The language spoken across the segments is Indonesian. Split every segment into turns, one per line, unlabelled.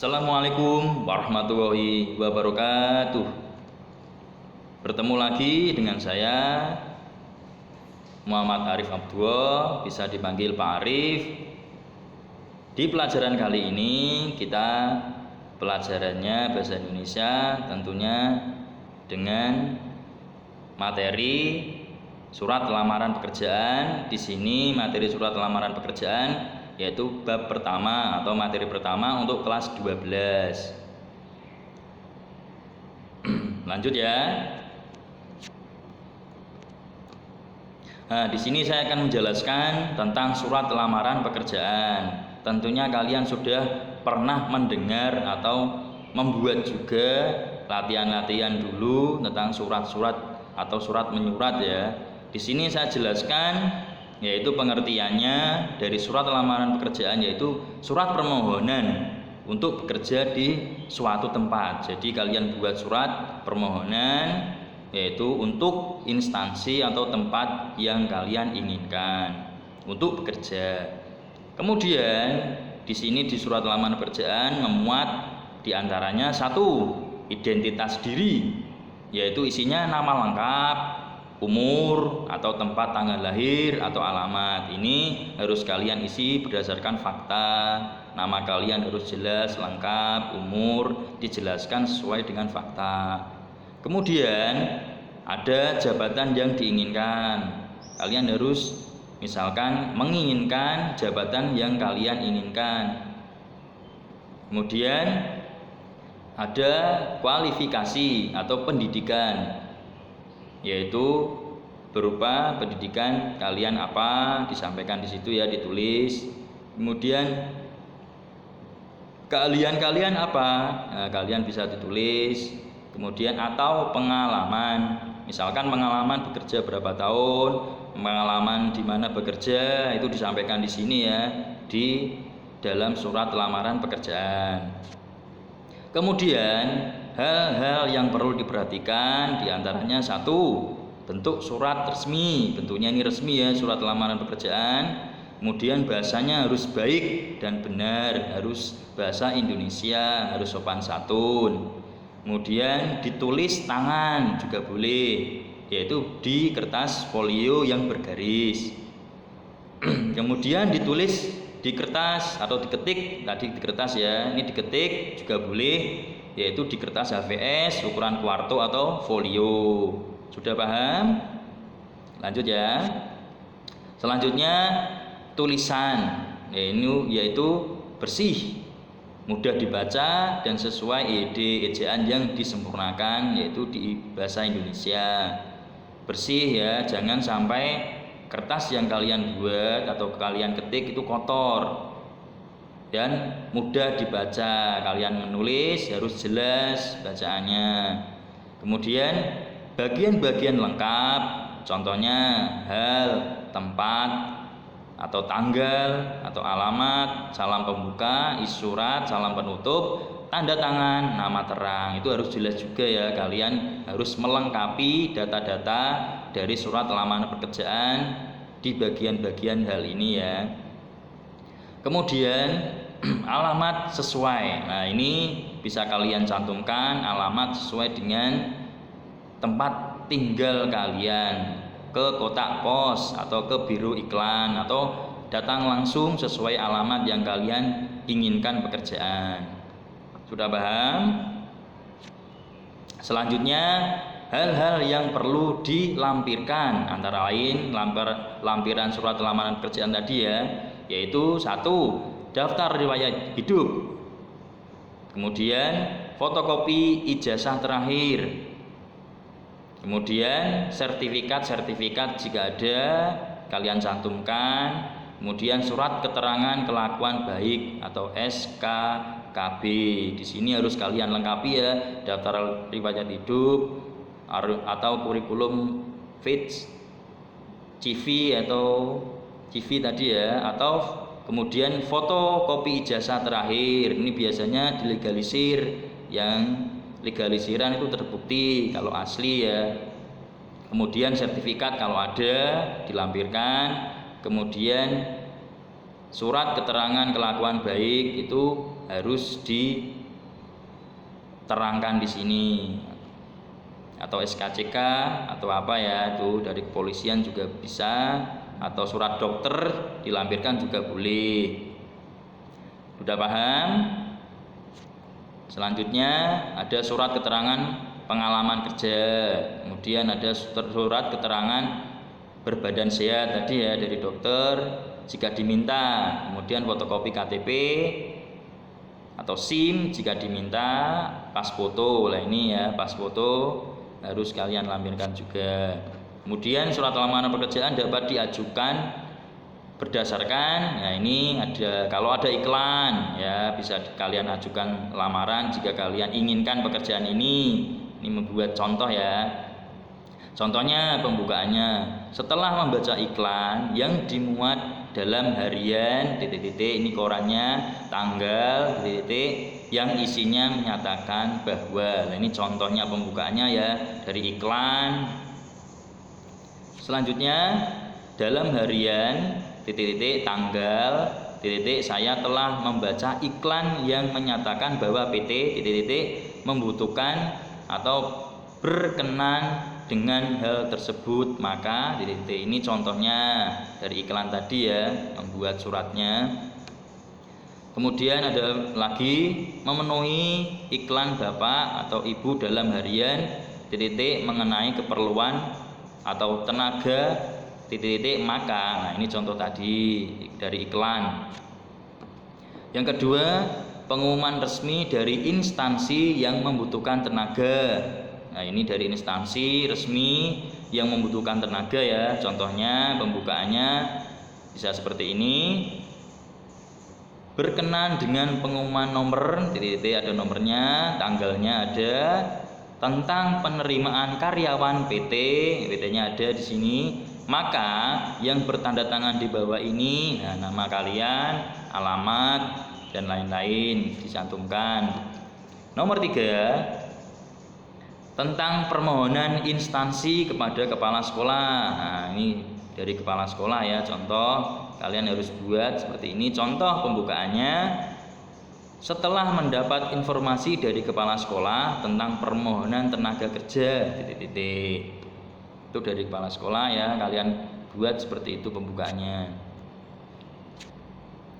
Assalamualaikum warahmatullahi wabarakatuh. Bertemu lagi dengan saya Muhammad Arif Abdullah, bisa dipanggil Pak Arif. Di pelajaran kali ini kita pelajarannya bahasa Indonesia, tentunya dengan materi surat lamaran pekerjaan. Di sini materi surat lamaran pekerjaan yaitu bab pertama atau materi pertama untuk kelas 12. Lanjut ya. Nah, di sini saya akan menjelaskan tentang surat lamaran pekerjaan. Tentunya kalian sudah pernah mendengar atau membuat juga latihan-latihan dulu tentang surat-surat atau surat menyurat ya. Di sini saya jelaskan yaitu pengertiannya dari surat lamaran pekerjaan, yaitu surat permohonan untuk bekerja di suatu tempat. Jadi kalian buat surat permohonan yaitu untuk instansi atau tempat yang kalian inginkan untuk bekerja. Kemudian di sini di surat lamaran pekerjaan memuat diantaranya satu, identitas diri, yaitu isinya nama lengkap, umur atau tempat tanggal lahir atau alamat. Ini harus kalian isi berdasarkan fakta. Nama kalian harus jelas, lengkap, umur dijelaskan sesuai dengan fakta. Kemudian ada jabatan yang diinginkan. Kalian harus misalkan menginginkan jabatan yang kalian inginkan. Kemudian ada kualifikasi atau pendidikan, yaitu berupa pendidikan kalian apa, disampaikan di situ ya, ditulis. Kemudian keahlian kalian apa, nah, kalian bisa ditulis. Kemudian atau pengalaman, misalkan pengalaman bekerja berapa tahun, pengalaman di mana bekerja, itu disampaikan di sini ya, di dalam surat lamaran pekerjaan. Kemudian hal-hal yang perlu diperhatikan diantaranya satu, bentuk surat resmi. Bentuknya ini resmi ya, surat lamaran pekerjaan. Kemudian bahasanya harus baik dan benar, harus bahasa Indonesia, harus sopan santun. Kemudian ditulis tangan juga boleh, yaitu di kertas folio yang bergaris. Kemudian ditulis di kertas atau diketik, tadi di kertas ya, ini diketik juga boleh, yaitu di kertas HVS ukuran kuarto atau folio. Sudah paham? Lanjut ya. Selanjutnya tulisan, ini yaitu bersih, mudah dibaca dan sesuai ejaan yang disempurnakan, yaitu di bahasa Indonesia. Bersih ya, jangan sampai kertas yang kalian buat atau kalian ketik itu kotor dan mudah dibaca. Kalian menulis harus jelas bacaannya. Kemudian bagian-bagian lengkap, contohnya hal, tempat atau tanggal atau alamat, salam pembuka, isi surat, salam penutup, tanda tangan, nama terang, itu harus jelas juga ya. Kalian harus melengkapi data-data dari surat lamaran pekerjaan di bagian-bagian hal ini ya. Kemudian alamat sesuai. Nah, ini bisa kalian cantumkan alamat sesuai dengan tempat tinggal kalian, ke kotak pos atau ke biro iklan, atau datang langsung sesuai alamat yang kalian inginkan pekerjaan. Sudah paham? Selanjutnya hal-hal yang perlu dilampirkan, antara lain lampiran surat lamaran pekerjaan tadi ya, yaitu satu, daftar riwayat hidup. Kemudian fotokopi ijazah terakhir. Kemudian sertifikat jika ada kalian cantumkan. Kemudian surat keterangan kelakuan baik atau SKKB. Di sini harus kalian lengkapi ya, daftar riwayat hidup atau kurikulum fit, CV atau CV tadi ya, atau kemudian fotokopi ijazah terakhir. Ini biasanya dilegalisir, yang legalisiran itu terbukti kalau asli ya. Kemudian sertifikat kalau ada dilampirkan. Kemudian surat keterangan kelakuan baik itu harus diterangkan di sini, atau SKCK atau apa ya, itu dari kepolisian juga bisa, atau surat dokter dilampirkan juga boleh. Sudah paham? Selanjutnya ada surat keterangan pengalaman kerja, kemudian ada surat keterangan berbadan sehat tadi ya dari dokter jika diminta, kemudian fotokopi KTP atau SIM jika diminta, pas foto. Lah ini ya, pas foto harus kalian lampirkan juga. Kemudian surat lamaran pekerjaan dapat diajukan berdasarkan, ya ini ada, kalau ada iklan ya bisa kalian ajukan lamaran jika kalian inginkan pekerjaan ini. Ini membuat contoh ya. Contohnya pembukaannya, setelah membaca iklan yang dimuat dalam harian titik-titik, ini korannya, tanggal titik-titik, yang isinya menyatakan bahwa, nah ini contohnya pembukaannya ya dari iklan. Selanjutnya dalam harian titik-titik tanggal titik-titik saya telah membaca iklan yang menyatakan bahwa PT titik-titik membutuhkan atau berkenan dengan hal tersebut, maka titik-titik. Ini contohnya dari iklan tadi ya, membuat suratnya. Kemudian ada lagi memenuhi iklan bapak atau ibu dalam harian titik-titik mengenai keperluan atau tenaga titik-titik, maka, nah ini contoh tadi dari iklan. Yang kedua, pengumuman resmi dari instansi yang membutuhkan tenaga. Nah ini dari instansi resmi yang membutuhkan tenaga ya. Contohnya pembukaannya bisa seperti ini. Berkenan dengan pengumuman nomor titik-titik, ada nomornya, tanggalnya ada, tentang penerimaan karyawan PT, PT-nya ada di sini. Maka yang bertanda tangan di bawah ini, nah, nama kalian, alamat dan lain-lain dicantumkan. Nomor 3, tentang permohonan instansi kepada kepala sekolah. Nah, ini dari kepala sekolah ya, contoh kalian harus buat seperti ini. Contoh pembukaannya, setelah mendapat informasi dari kepala sekolah tentang permohonan tenaga kerja titik-titik. Itu dari kepala sekolah ya, kalian buat seperti itu pembukaannya.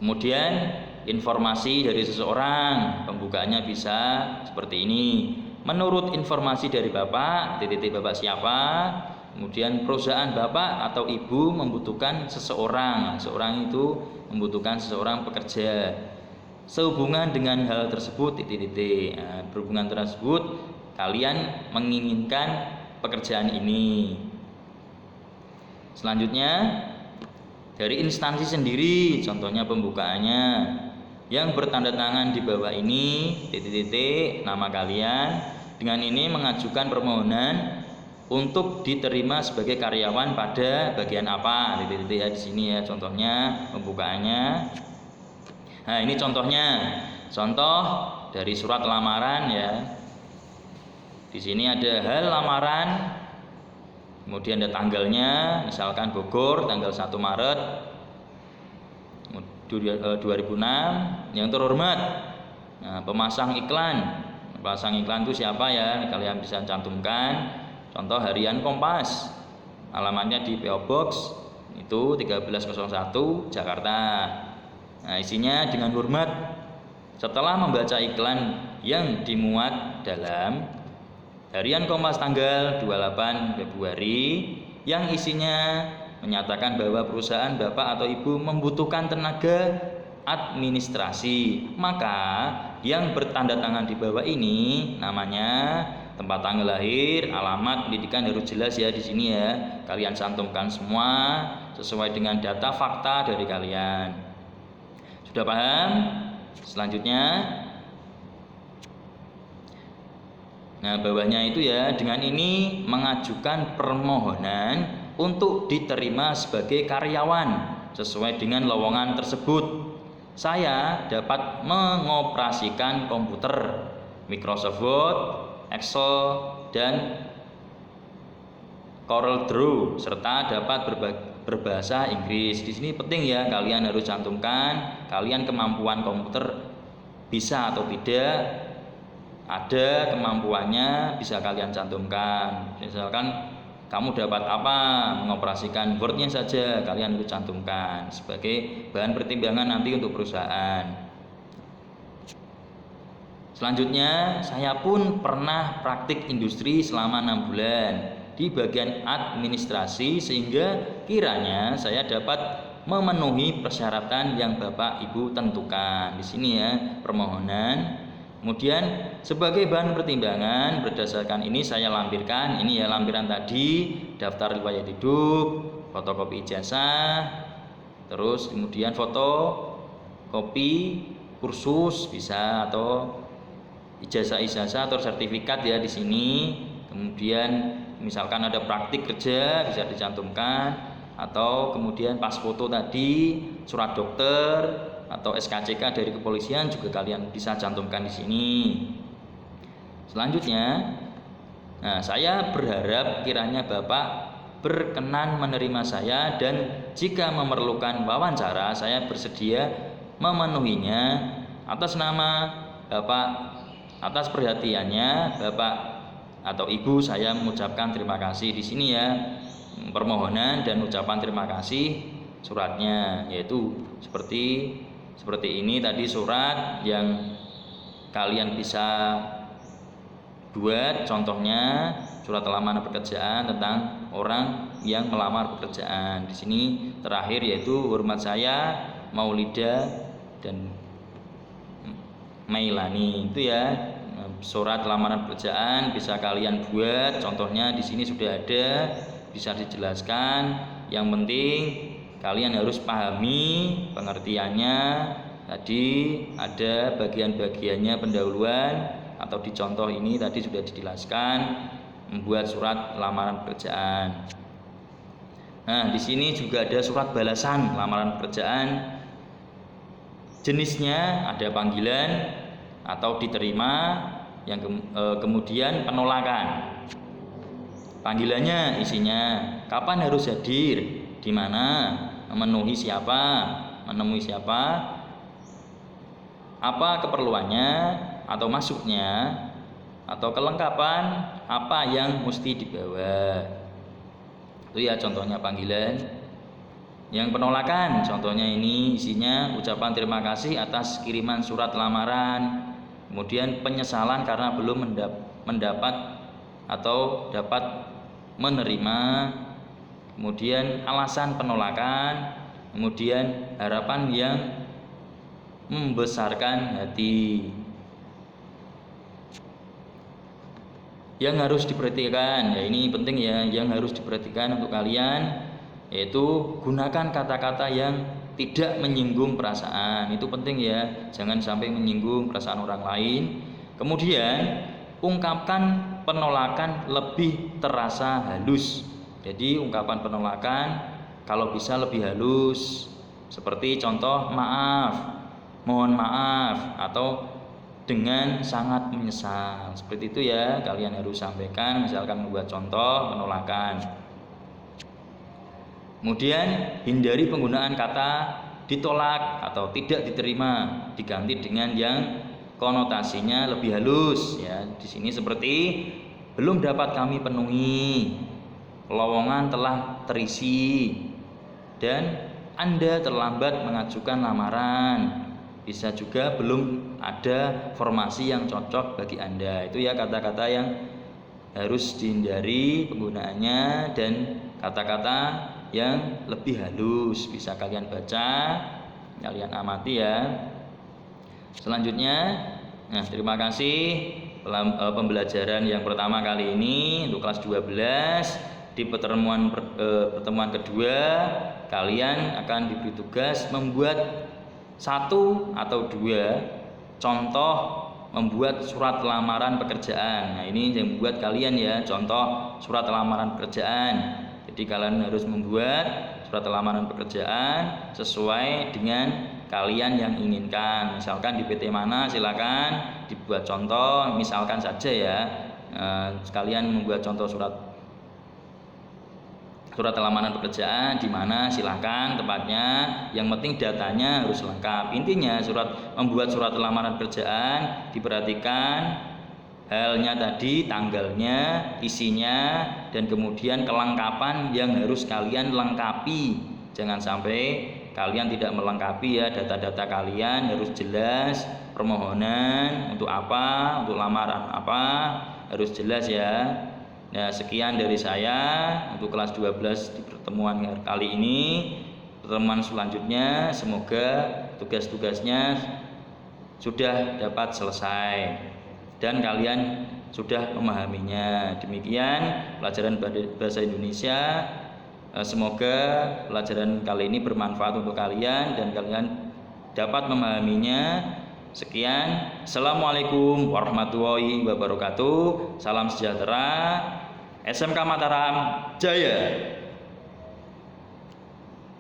Kemudian informasi dari seseorang, pembukaannya bisa seperti ini. Menurut informasi dari bapak, titik-titik bapak siapa, kemudian perusahaan bapak atau ibu membutuhkan seseorang, seorang itu membutuhkan seseorang pekerja. Sehubungan dengan hal tersebut, titik-titik. Nah, berhubungan tersebut, kalian menginginkan pekerjaan ini. Selanjutnya dari instansi sendiri, contohnya pembukaannya, yang bertanda tangan di bawah ini, titik-titik, nama kalian. Dengan ini mengajukan permohonan untuk diterima sebagai karyawan pada bagian apa, titik-titik ya di sini ya, contohnya pembukaannya. Nah ini contohnya, contoh dari surat lamaran ya. Di sini ada hal lamaran, kemudian ada tanggalnya, misalkan Bogor tanggal 1 Maret 2006. Yang terhormat, nah, pemasang iklan itu siapa ya, kalian bisa cantumkan. Contoh harian Kompas, alamatnya di PO Box itu 1301 Jakarta. Nah isinya dengan hormat, setelah membaca iklan yang dimuat dalam harian Kompas tanggal 28 Februari yang isinya menyatakan bahwa perusahaan bapak atau ibu membutuhkan tenaga administrasi, maka yang bertanda tangan di bawah ini namanya, tempat tanggal lahir, alamat, pendidikan harus jelas ya di sini ya. Kalian cantumkan semua sesuai dengan data fakta dari kalian. Sudah paham? Selanjutnya, nah bawahnya itu ya, dengan ini mengajukan permohonan untuk diterima sebagai karyawan sesuai dengan lowongan tersebut. Saya dapat mengoperasikan komputer Microsoft Word, Excel, dan CorelDRAW serta dapat berbahasa Inggris. Di sini penting ya, kalian harus cantumkan kalian kemampuan komputer bisa atau tidak, ada kemampuannya, bisa kalian cantumkan. Misalkan kamu dapat apa, mengoperasikan boardnya saja kalian harus cantumkan sebagai bahan pertimbangan nanti untuk perusahaan. Selanjutnya, saya pun pernah praktik industri selama 6 bulan di bagian administrasi, sehingga kiranya saya dapat memenuhi persyaratan yang Bapak Ibu tentukan. Di sini ya permohonan. Kemudian sebagai bahan pertimbangan berdasarkan ini saya lampirkan, ini ya lampiran tadi, daftar riwayat hidup, fotokopi ijazah, terus kemudian foto kopi kursus bisa, atau ijazah atau sertifikat ya di sini. Kemudian misalkan ada praktik kerja bisa dicantumkan, atau kemudian pas foto tadi, surat dokter atau SKCK dari kepolisian juga kalian bisa cantumkan di sini. Selanjutnya, saya berharap kiranya Bapak berkenan menerima saya, dan jika memerlukan wawancara saya bersedia memenuhinya. Atas nama Bapak, atas perhatiannya Bapak atau Ibu, saya mengucapkan terima kasih. Di sini ya permohonan dan ucapan terima kasih suratnya, yaitu seperti ini tadi surat yang kalian bisa buat contohnya, surat lamaran pekerjaan tentang orang yang melamar pekerjaan. Di sini terakhir yaitu hormat saya Maulida dan Mailani, itu ya surat lamaran pekerjaan bisa kalian buat contohnya, di sini sudah ada, bisa dijelaskan. Yang penting kalian harus pahami pengertiannya. Tadi ada bagian-bagiannya pendahuluan, atau di contoh ini tadi sudah dijelaskan membuat surat lamaran pekerjaan. Nah, di sini juga ada surat balasan lamaran pekerjaan. Jenisnya ada panggilan atau diterima, yang kemudian penolakan. Panggilannya isinya kapan harus hadir, di mana, memenuhi siapa, apa keperluannya atau masuknya, atau kelengkapan apa yang mesti dibawa. Itu ya contohnya panggilan. Yang penolakan contohnya ini isinya ucapan terima kasih atas kiriman surat lamaran, kemudian penyesalan karena belum mendapat atau dapat menerima, kemudian alasan penolakan, kemudian harapan yang membesarkan hati. Yang harus diperhatikan, ya ini penting ya, yang harus diperhatikan untuk kalian, yaitu gunakan kata-kata yang tidak menyinggung perasaan. Itu penting ya, jangan sampai menyinggung perasaan orang lain. Kemudian ungkapkan penolakan lebih terasa halus. Jadi ungkapan penolakan kalau bisa lebih halus, seperti contoh maaf, mohon maaf, atau dengan sangat menyesal. Seperti itu ya, kalian harus sampaikan misalkan membuat contoh penolakan. Kemudian hindari penggunaan kata ditolak atau tidak diterima, diganti dengan yang konotasinya lebih halus ya. Di sini seperti belum dapat kami penuhi, lowongan telah terisi, dan Anda terlambat mengajukan lamaran. Bisa juga belum ada formasi yang cocok bagi Anda. Itu ya kata-kata yang harus dihindari penggunaannya, dan kata-kata yang lebih halus bisa kalian baca, kalian amati ya. Selanjutnya, terima kasih pembelajaran yang pertama kali ini untuk kelas 12. Di pertemuan kedua kalian akan diberi tugas membuat 1 atau 2 contoh membuat surat lamaran pekerjaan. Nah, ini yang membuat kalian ya, contoh surat lamaran pekerjaan. Jadi kalian harus membuat surat lamaran pekerjaan sesuai dengan kalian yang inginkan. Misalkan di PT mana, silakan dibuat contoh, misalkan saja ya. Kalian membuat contoh surat surat lamaran pekerjaan di mana silakan tempatnya, yang penting datanya harus lengkap. Intinya membuat surat lamaran pekerjaan diperhatikan halnya tadi, tanggalnya, isinya, dan kemudian kelengkapan yang harus kalian lengkapi. Jangan sampai kalian tidak melengkapi ya, data-data kalian harus jelas, permohonan untuk apa, untuk lamaran apa, harus jelas ya. Nah, sekian dari saya untuk kelas 12 di pertemuan kali ini. Pertemuan selanjutnya semoga tugas-tugasnya sudah dapat selesai dan kalian sudah memahaminya. Demikian pelajaran bahasa Indonesia. Semoga pelajaran kali ini bermanfaat untuk kalian dan kalian dapat memahaminya. Sekian, Assalamualaikum warahmatullahi wabarakatuh. Salam sejahtera. SMK Mataram Jaya.